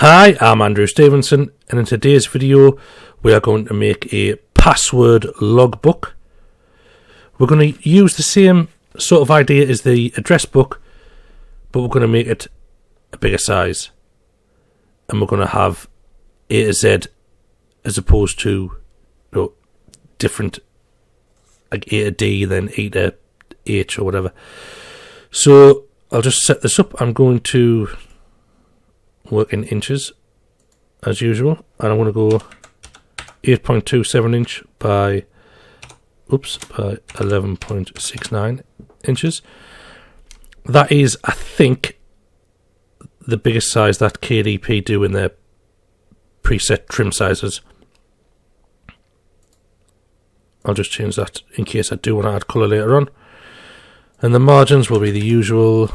Hi, I'm Andrew Stevenson, and in today's video we are going to make a password logbook. We're going to use the same sort of idea as the address book, but we're going to make it a bigger size, and we're going to have A to Z as opposed to different, like A to D, then E to H or whatever. So I'll just set this up. I'm going to work in inches as usual, and I'm going to go 8.27 inch by 11.69 inches. That is, I think, the biggest size that KDP do in their preset trim sizes. I'll just change that in case I do want to add colour later on. And the margins will be the usual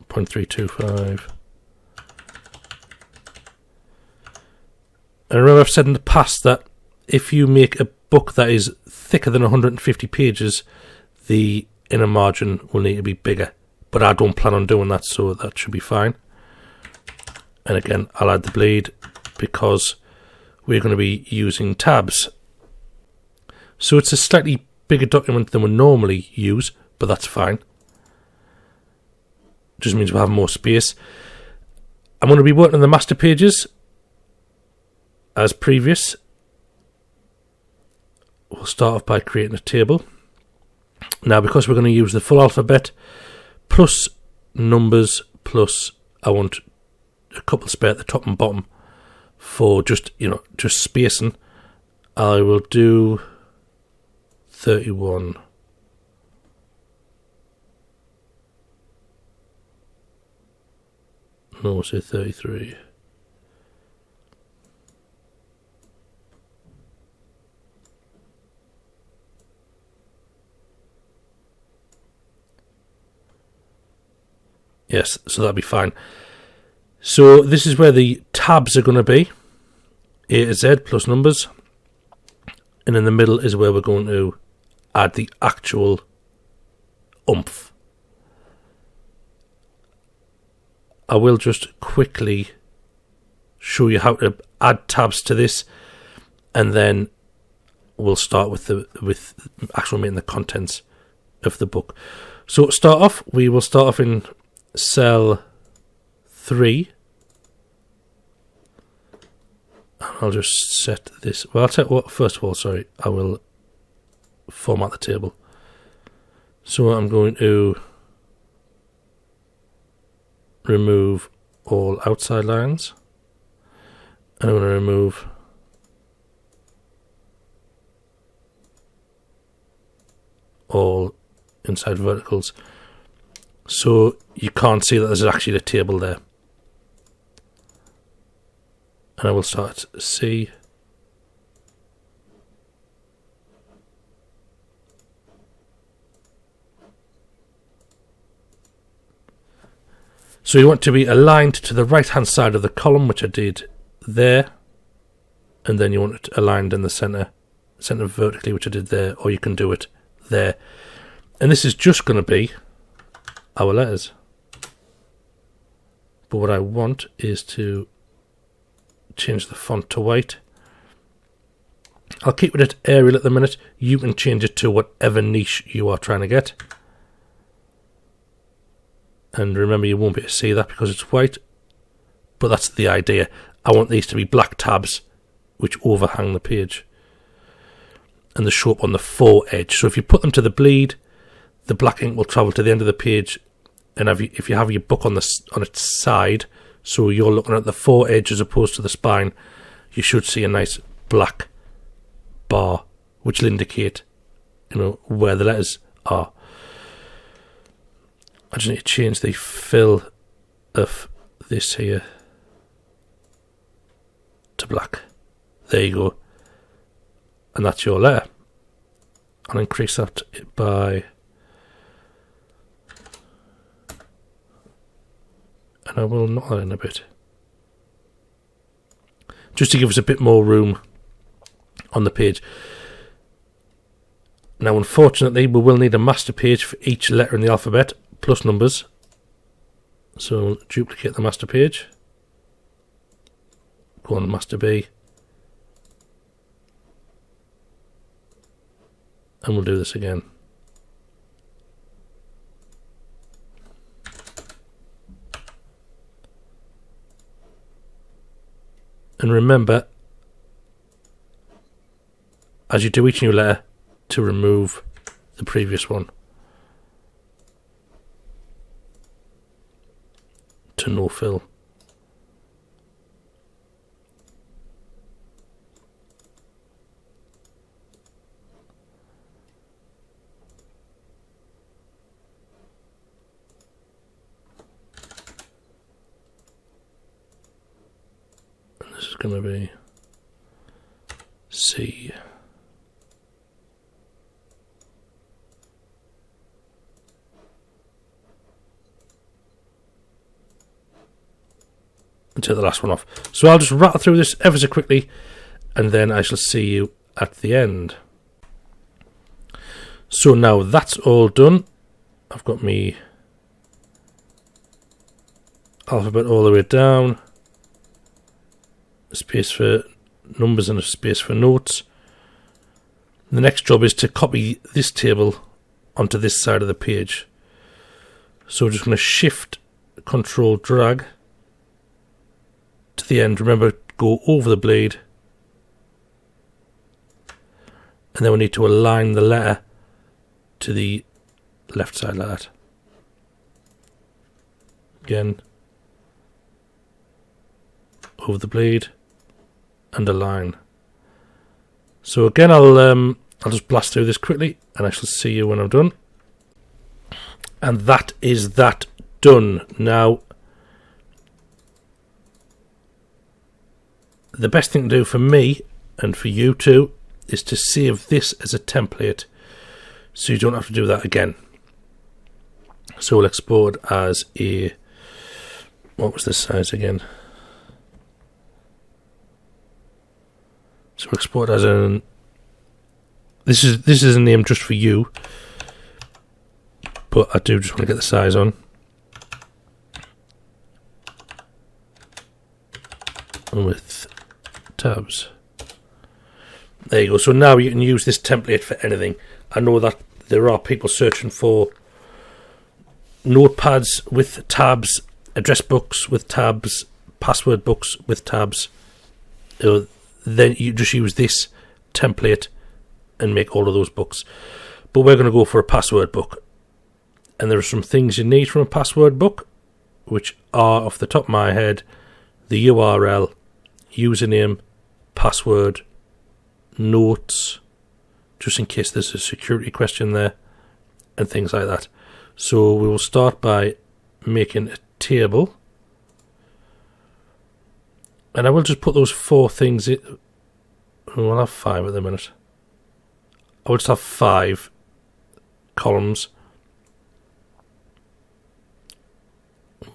0.325. And remember, I've said in the past that if you make a book that is thicker than 150 pages, the inner margin will need to be bigger. But I don't plan on doing that, so that should be fine. And again, I'll add the bleed because we're going to be using tabs. So it's a slightly bigger document than we normally use, but that's fine. Just means we'll have more space. I'm going to be working on the master pages as previous. We'll start off by creating a table. Now, because we're going to use the full alphabet plus numbers plus I want a couple spare at the top and bottom for just spacing, I will do 31. No, we'll say 33. Yes, so that'll be fine. So this is where the tabs are going to be. A to Z plus numbers. And in the middle is where we're going to add the actual oomph. I will just quickly show you how to add tabs to this, and then we'll start with actually making the contents of the book. So we will start off in cell 3. And I'll just set this. Well, I'll tell you what, first of all, sorry, I will format the table. So I'm going to remove all outside lines. And I'm going to remove all inside verticals. So you can't see that there's actually a table there. And I will start C. So you want to be aligned to the right hand side of the column, which I did there. And then you want it aligned in the center vertically, which I did there, or you can do it there. And this is just going to be our letters. But what I want is to change the font to white. I'll keep it at Arial at the minute. You can change it to whatever niche you are trying to get. And remember, you won't be able to see that because it's white. But that's the idea. I want these to be black tabs which overhang the page. And they show up on the fore edge. So if you put them to the bleed, the black ink will travel to the end of the page. And if you have your book on its side, so you're looking at the fore edge as opposed to the spine, you should see a nice black bar, which will indicate, where the letters are. I just need to change the fill of this here to black. There you go. And that's your letter. I'll increase that by... And I will knock that in a bit. Just to give us a bit more room on the page. Now, unfortunately, we will need a master page for each letter in the alphabet, plus numbers. So duplicate the master page, go on master B, and we'll do this again. And remember, as you do each new letter, to remove the previous one to no fill. And this is going to be C. Take the last one off. So I'll just rattle through this ever so quickly, and then I shall see you at the end. So now that's all done. I've got me alphabet all the way down, a space for numbers and a space for notes. The next job is to copy this table onto this side of the page. So we're just going to shift, control, drag to the end. Remember, go over the blade, and then we need to align the letter to the left side like that. Again, over the blade and align. So again, I'll just blast through this quickly, and I shall see you when I'm done. And that is that done. Now, the best thing to do for me and for you too is to save this as a template, so you don't have to do that again. So we'll export as a, what was this size again? So we'll export as an, this is a name just for you, but I do just want to get the size on. With tabs. There you go. So now you can use this template for anything. I know that there are people searching for notepads with tabs, address books with tabs, password books with tabs. Then you just use this template and make all of those books. But we're going to go for a password book. And there are some things you need from a password book, which are, off the top of my head, the URL, username, password, notes, just in case there's a security question there, and things like that. So we will start by making a table, and I will just put those 4 things in. We'll have 5 at the minute. I will just have 5 columns,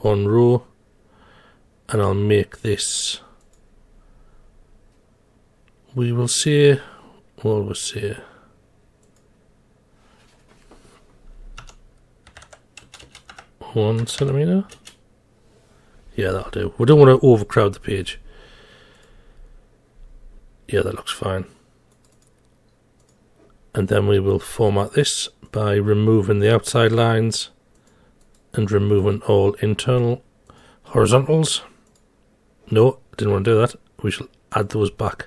1 row, and I'll make this, we will say, what will we say, one centimetre. Yeah, that'll do. We don't want to overcrowd the page. Yeah, that looks fine. And then we will format this by removing the outside lines and removing all internal horizontals. No, I didn't want to do that. We shall add those back.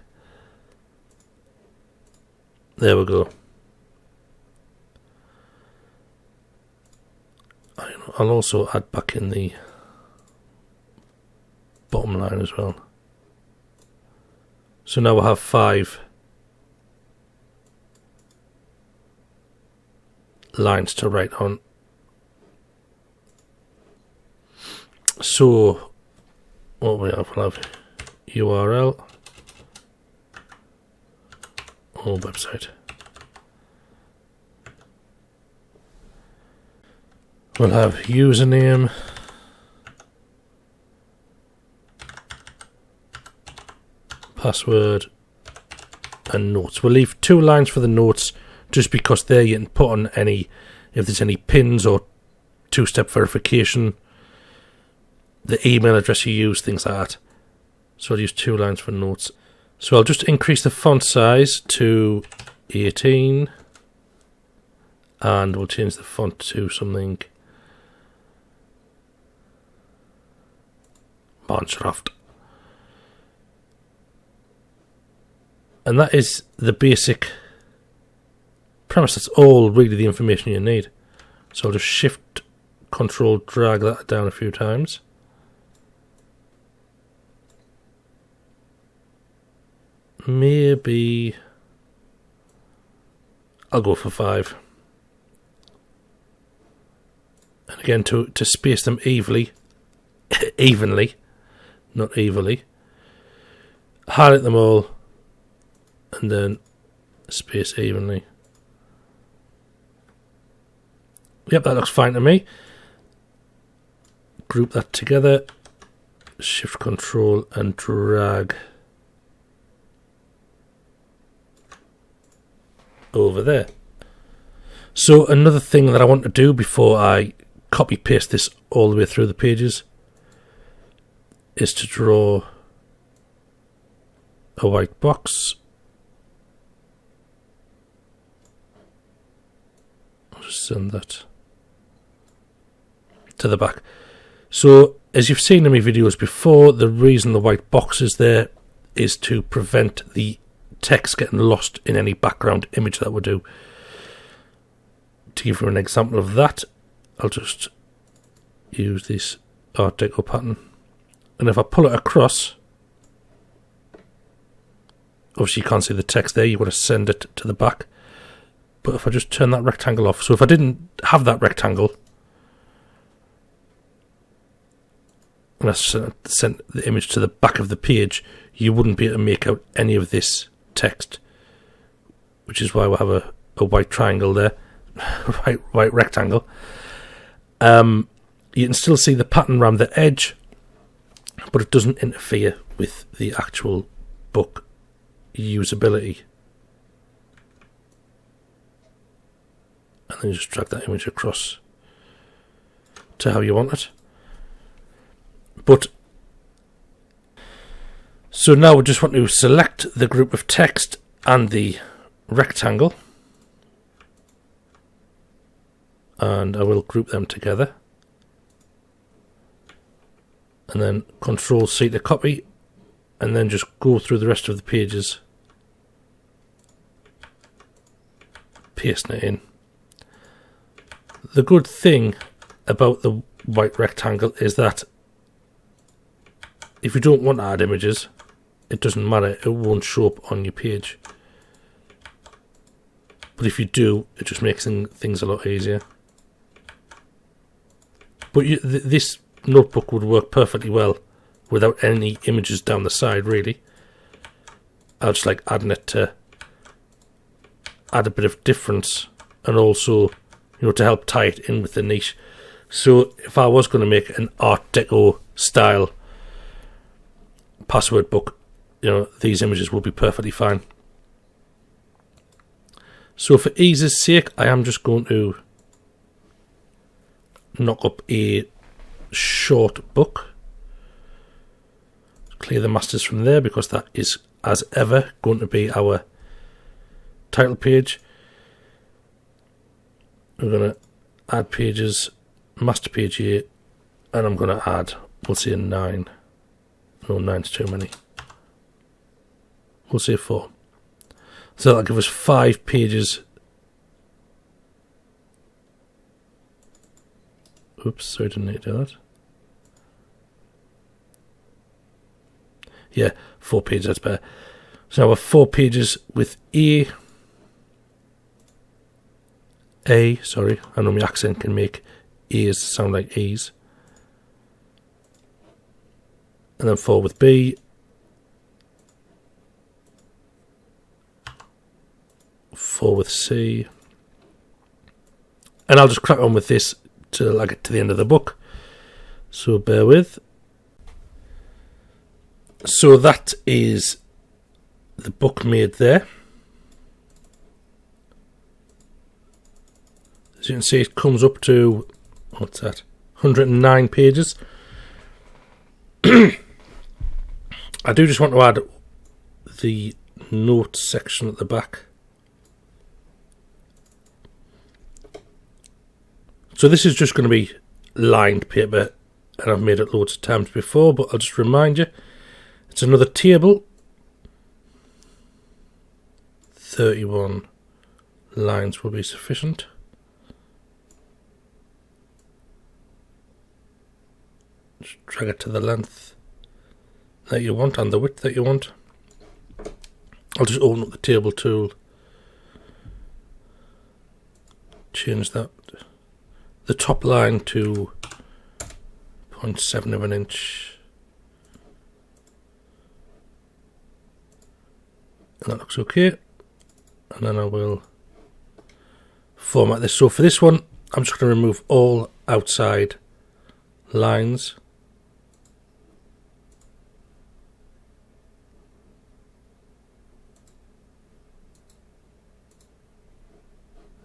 There we go. I'll also add back in the bottom line as well. So now we'll have 5 lines to write on. So what we have, we'll have URL or website. We'll have username, password, and notes. We'll leave 2 lines for the notes, just because there you can put on any, if there's any pins or 2-step verification, the email address you use, things like that. So I'll use 2 lines for notes. So I'll just increase the font size to 18, and we'll change the font to something Mannschaft. And that is the basic premise. That's all really the information you need. So I'll just shift, control, drag that down a few times. Maybe I'll go for 5. And again, to space them evenly, not evenly, highlight them all, and then space evenly. Yep, that looks fine to me. Group that together, shift, control, and drag over there. So another thing that I want to do before I copy paste this all the way through the pages is to draw a white box. I'll just send that to the back. So as you've seen in my videos before, the reason the white box is there is to prevent the text getting lost in any background image that we do. To give you an example of that, I'll just use this Art Deco pattern, and if I pull it across, obviously you can't see the text there, you've got to send it to the back. But if I just turn that rectangle off, so if I didn't have that rectangle and I sent the image to the back of the page, you wouldn't be able to make out any of this text, which is why we have a white triangle there, white rectangle. You can still see the pattern around the edge, but it doesn't interfere with the actual book usability. And then just drag that image across to how you want it. But so now we just want to select the group of text and the rectangle, and I will group them together, and then Control C to copy, and then just go through the rest of the pages, pasting it in. The good thing about the white rectangle is that if you don't want to add images, it doesn't matter, it won't show up on your page. But if you do, it just makes things a lot easier. But this notebook would work perfectly well without any images down the side, really. I just like adding it to add a bit of difference, and also, to help tie it in with the niche. So if I was going to make an Art Deco style password book, these images will be perfectly fine. So for ease's sake, I am just going to knock up a short book, clear the masters from there, because that is, as ever, going to be our title page. We're going to add pages, master page here, and I'm going to add, we'll say 9. No, 9's too many. We'll say 4. So that'll give us 5 pages. Oops, sorry, didn't need to do that. Yeah, 4 pages, that's better. So now we have 4 pages with sorry, I know my accent can make A's sound like E's. And then 4 with B. 4 with C. And I'll just crack on with this till I get to the end of the book. So bear with. So that is the book made there. As you can see, it comes up to, what's that, 109 pages. I do just want to add the notes section at the back. So this is just going to be lined paper, and I've made it loads of times before, but I'll just remind you, it's another table. 31 lines will be sufficient. Just drag it to the length that you want and the width that you want. I'll just open up the table tool, change that, the top line to 0.7 of an inch, and that looks okay. And then I will format this. So for this one, I'm just going to remove all outside lines.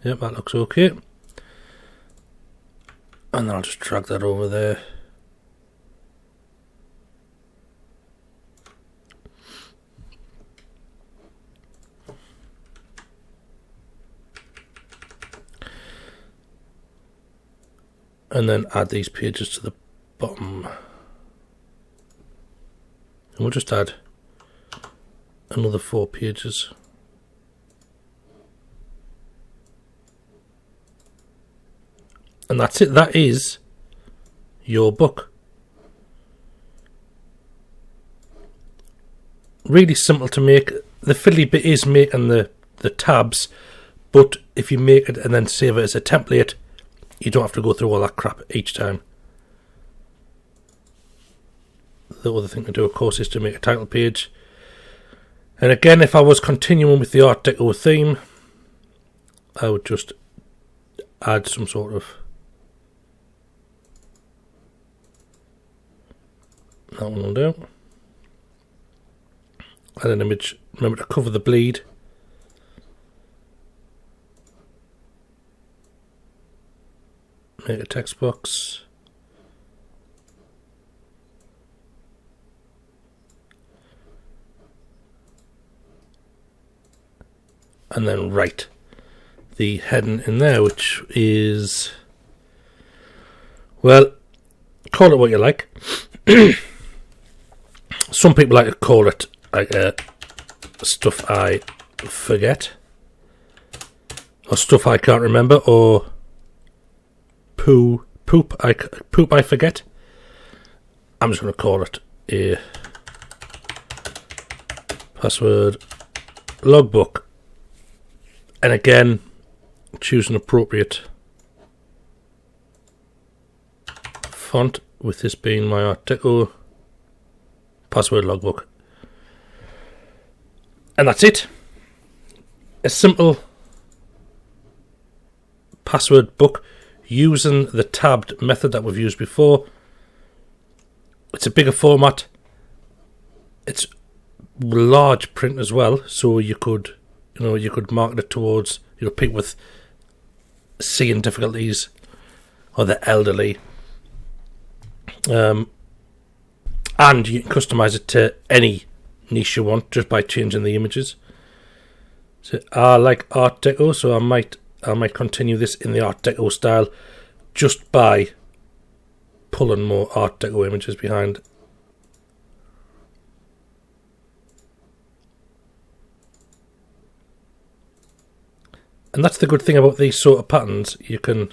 Yep, that looks okay. And then I'll just drag that over there. And then add these pages to the bottom. And we'll just add another 4 pages. And that's it. That is your book. Really simple to make. The fiddly bit is making the tabs, but if you make it and then save it as a template, you don't have to go through all that crap each time. The other thing to do, of course, is to make a title page. And again, if I was continuing with the Art Deco theme, I would just add some sort of... That one will do. Add an image. Remember to cover the bleed. Make a text box. And then write the heading in there, which is, well, call it what you like. Some people like to call it like stuff I forget, or stuff I can't remember, or poop I forget. I'm just going to call it a password logbook. And again, choose an appropriate font, with this being my Art Deco password logbook. And that's it. A simple password book using the tabbed method that we've used before. It's a bigger format. It's large print as well, so you could market it towards, people with seeing difficulties or the elderly. And you can customize it to any niche you want just by changing the images. So I like Art Deco, so I might continue this in the Art Deco style just by pulling more Art Deco images behind. And that's the good thing about these sort of patterns. You can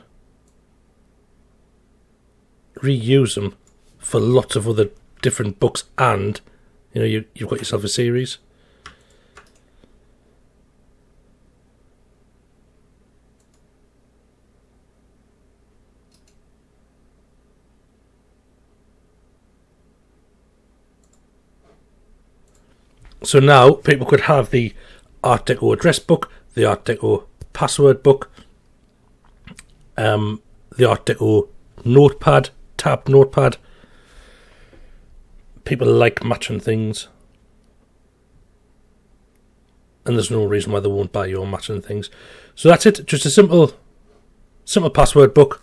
reuse them for lots of other different books, and you've got yourself a series. So now people could have the Art Deco address book, the Art Deco password book, the Art Deco notepad, tab notepad. People like matching things, and there's no reason why they won't buy your matching things. So that's it. Just a simple password book,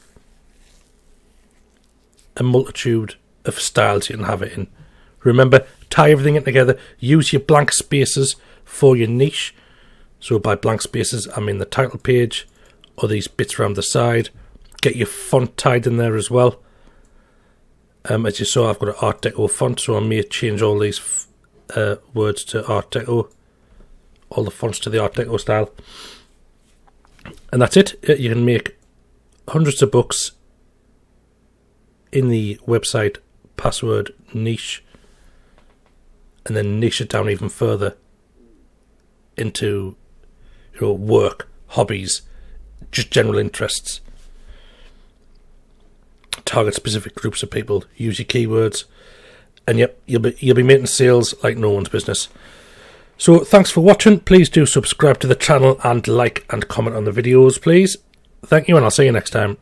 a multitude of styles you can have it in. Remember, tie everything in together. Use your blank spaces for your niche. So by blank spaces, I mean the title page or these bits around the side. Get your font tied in there as well. As you saw, I've got an Art Deco font, so I may change all these words to Art Deco. All the fonts to the Art Deco style. And that's it. You can make hundreds of books in the website password niche, and then niche it down even further into work, hobbies, just general interests. Target specific groups of people. Use your keywords, and yep, you'll be making sales like no one's business. So thanks for watching. Please do subscribe to the channel and like and comment on the videos, please. Thank you, and I'll see you next time.